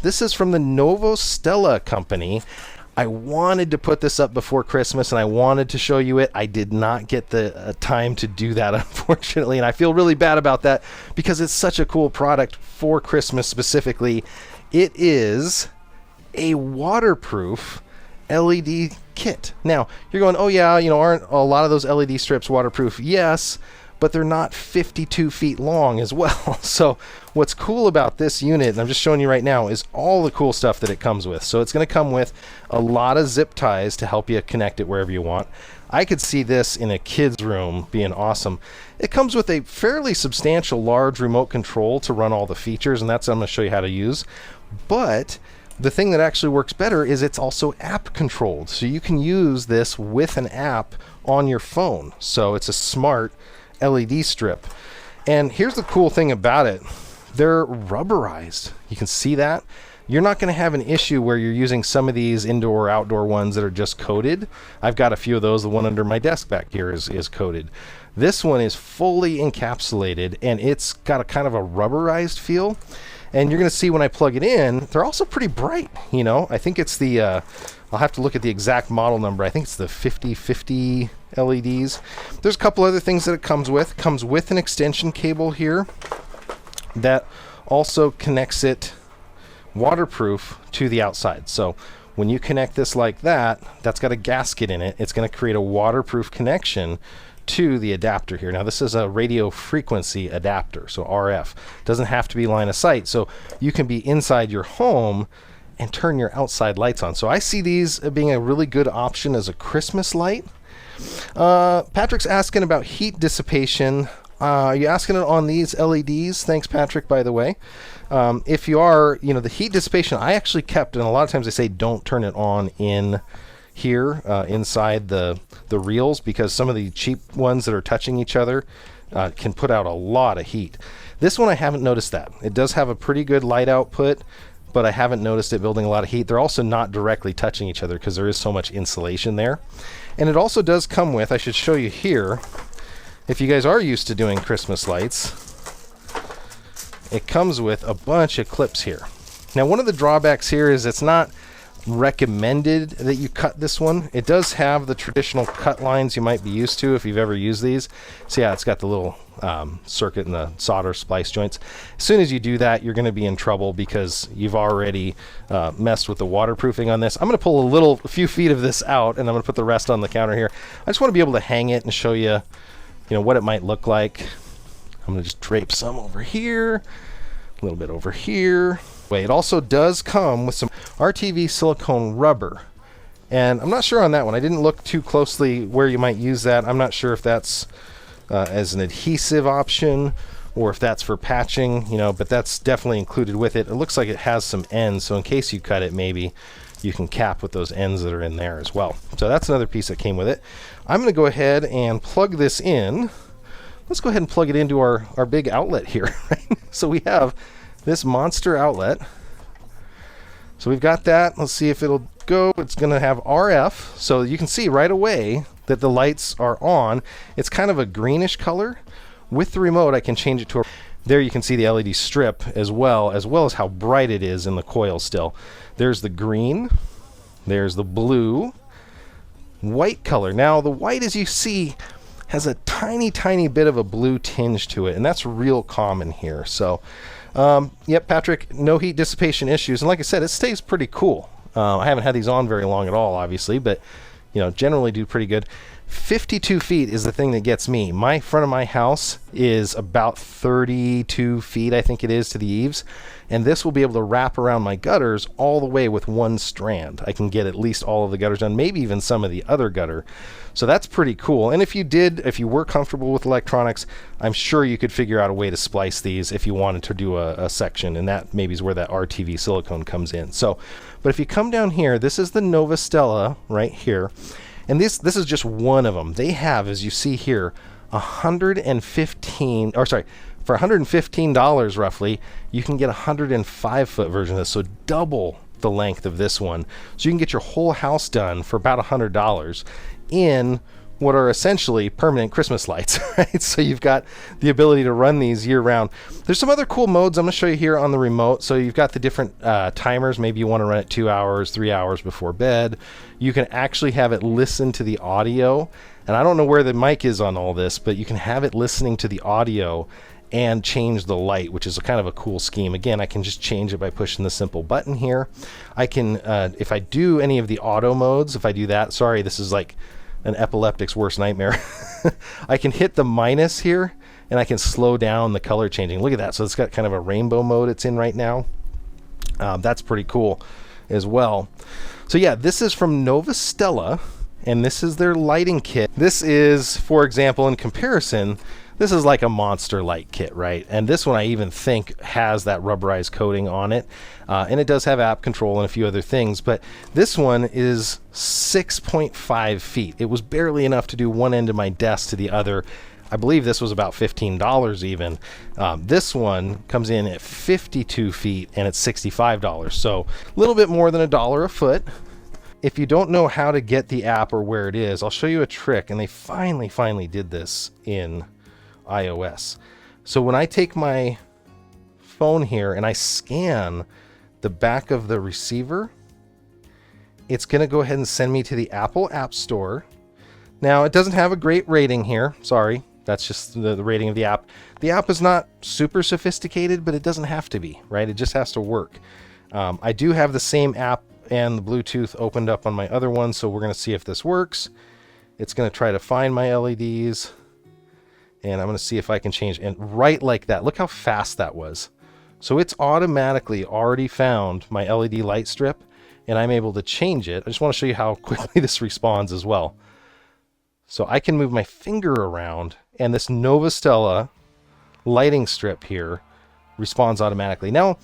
This is from the Novastella company. I wanted to put this up before Christmas, and I wanted to show you it. I did not get the time to do that, unfortunately, and I feel really bad about that because it's such a cool product for Christmas specifically. It is a waterproof LED kit. Now, you're going, oh yeah, aren't a lot of those LED strips waterproof? Yes, but they're not 52 feet long as well. So what's cool about this unit, and I'm just showing you right now, is all the cool stuff that it comes with. So it's going to come with a lot of zip ties to help you connect it wherever you want. I could see this in a kid's room being awesome. It comes with a fairly substantial large remote control to run all the features, and that's what I'm going to show you how to use. But the thing that actually works better is it's also app controlled. So you can use this with an app on your phone. So it's a smart LED strip. And here's the cool thing about it. They're rubberized. You can see that. You're not going to have an issue where you're using some of these indoor or outdoor ones that are just coated. I've got a few of those. The one under my desk back here is coated. This one is fully encapsulated, and it's got a kind of a rubberized feel. And you're going to see when I plug it in, they're also pretty bright. I think it's the, I'll have to look at the exact model number. I think it's the 5050 LEDs. There's a couple other things that it comes with. It comes with an extension cable here that also connects it waterproof to the outside. So when you connect this like that, that's got a gasket in it. It's going to create a waterproof connection to the adapter here. Now this is a radio frequency adapter, so RF. Doesn't have to be line of sight, so you can be inside your home and turn your outside lights on. So I see these being a really good option as a Christmas light. Patrick's asking about heat dissipation. Are you asking it on these LEDs? Thanks, Patrick, by the way. If you are, the heat dissipation I actually kept, and a lot of times they say don't turn it on in here inside the reels, because some of the cheap ones that are touching each other can put out a lot of heat. This one I haven't noticed that. It does have a pretty good light output, but I haven't noticed it building a lot of heat. They're also not directly touching each other because there is so much insulation there. And it also does come with, I should show you here, if you guys are used to doing Christmas lights, it comes with a bunch of clips here. Now one of the drawbacks here is it's not recommended that you cut this one. It does have the traditional cut lines you might be used to if you've ever used these. So yeah, it's got the little circuit and the solder splice joints. As soon as you do that, you're going to be in trouble because you've already messed with the waterproofing on this. I'm going to pull a few feet of this out, and I'm going to put the rest on the counter here. I just want to be able to hang it and show you, what it might look like. I'm going to just drape some over here, a little bit over here. It also does come with some RTV silicone rubber, and I'm not sure on that one. I didn't look too closely where you might use that. I'm not sure if that's as an adhesive option or if that's for patching, but that's definitely included with it. It looks like it has some ends, so in case you cut it, maybe you can cap with those ends that are in there as well. So that's another piece that came with it. I'm going to go ahead and plug this in. Let's go ahead and plug it into our big outlet here. Right? So we have this monster outlet. So we've got that. Let's see if it'll go. It's going to have RF, so you can see right away that the lights are on. It's kind of a greenish color. With the remote, I can change it to there you can see the LED strip as well as how bright it is in the coil still. There's the green, there's the blue, white color. Now the white, as you see, has a tiny bit of a blue tinge to it, and that's real common here. So yep, Patrick, no heat dissipation issues, and like I said, it stays pretty cool. I haven't had these on very long at all, obviously, but generally do pretty good. 52 feet is the thing that gets me. My front of my house is about 32 feet, I think it is, to the eaves, and this will be able to wrap around my gutters all the way with one strand. I can get at least all of the gutters done, maybe even some of the other gutter. So that's pretty cool. And if you were comfortable with electronics, I'm sure you could figure out a way to splice these if you wanted to do a section, and that maybe is where that RTV silicone comes in. So, but if you come down here, this is the Novastella right here. And this is just one of them. They have, as you see here, for $115 roughly, you can get a 105-foot version of this, so double the length of this one. So you can get your whole house done for about $100 in what are essentially permanent Christmas lights, right? So you've got the ability to run these year round. There's some other cool modes I'm going to show you here on the remote. So you've got the different timers. Maybe you want to run it 2 hours, 3 hours before bed. You can actually have it listen to the audio. And I don't know where the mic is on all this, but you can have it listening to the audio and change the light, which is a kind of a cool scheme. Again, I can just change it by pushing the simple button here. I can, if I do any of the auto modes, if I do that, sorry, this is like an epileptic's worst nightmare. I can hit the minus here and I can slow down the color changing. Look at that. So it's got kind of a rainbow mode it's in right now. That's pretty cool as well. So yeah, this is from Novastella, and this is their lighting kit. This is, for example, in comparison, this is like a monster light kit, right? And this one I even think has that rubberized coating on it. And it does have app control and a few other things, but this one is 6.5 feet. It was barely enough to do one end of my desk to the other. I believe this was about $15 even. This one comes in at 52 feet and it's $65. So a little bit more than $1 a foot. If you don't know how to get the app or where it is, I'll show you a trick. And they finally did this in iOS. So when I take my phone here and I scan the back of the receiver, it's going to go ahead and send me to the Apple App Store. Now, it doesn't have a great rating here. Sorry. That's just the rating of the app. The app is not super sophisticated, but it doesn't have to be, right? It just has to work. I do have the same app and the Bluetooth opened up on my other one, so we're going to see if this works. It's going to try to find my LEDs. And I'm going to see if I can change. And right like that, look how fast that was. So it's automatically already found my LED light strip, and I'm able to change it. I just want to show you how quickly this responds as well. So I can move my finger around, and this Novastella lighting strip here responds automatically. Now,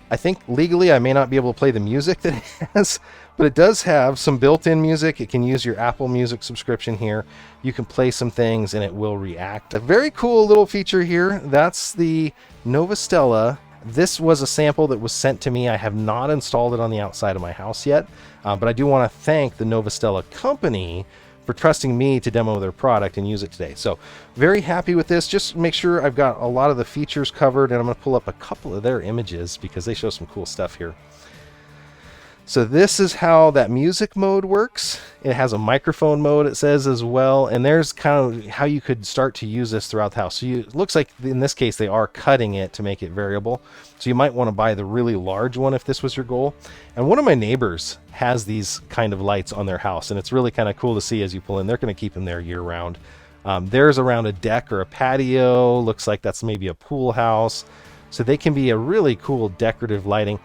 I think legally I may not be able to play the music that it has, but it does have some built-in music. It can use your Apple Music subscription here. You can play some things and it will react. A very cool little feature here. That's the Novastella. This was a sample that was sent to me. I have not installed it on the outside of my house yet, but I do want to thank the Novastella company for trusting me to demo their product and use it today. So very happy with this. Just make sure I've got a lot of the features covered, and I'm going to pull up a couple of their images because they show some cool stuff here. So this is how that music mode works. It has a microphone mode, it says, as well. And there's kind of how you could start to use this throughout the house. So it looks like in this case, they are cutting it to make it variable. So you might want to buy the really large one if this was your goal. And one of my neighbors has these kind of lights on their house. And it's really kind of cool to see as you pull in. They're going to keep them there year round. There's around a deck or a patio. Looks like that's maybe a pool house. So they can be a really cool decorative lighting.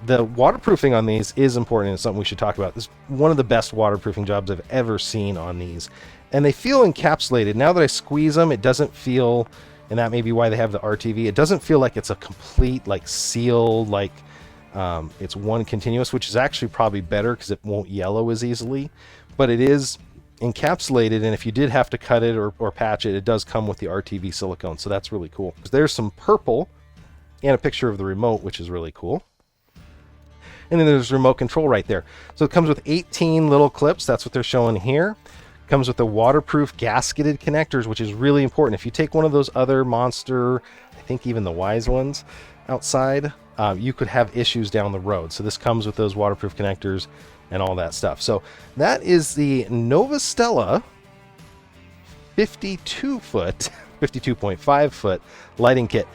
The waterproofing on these is important, and it's something we should talk about. This is one of the best waterproofing jobs I've ever seen on these. And they feel encapsulated. Now that I squeeze them, it doesn't feel, and that may be why they have the RTV, it doesn't feel like it's a complete like seal, like it's one continuous, which is actually probably better because it won't yellow as easily. But it is encapsulated, and if you did have to cut it or patch it, it does come with the RTV silicone, so that's really cool. There's some purple and a picture of the remote, which is really cool. And then there's remote control right there. So it comes with 18 little clips. That's what they're showing here. Comes with the waterproof gasketed connectors, which is really important. If you take one of those other monster, I think even the Wise ones outside, you could have issues down the road. So this comes with those waterproof connectors and all that stuff. So that is the Novastella 52.5 foot lighting kit.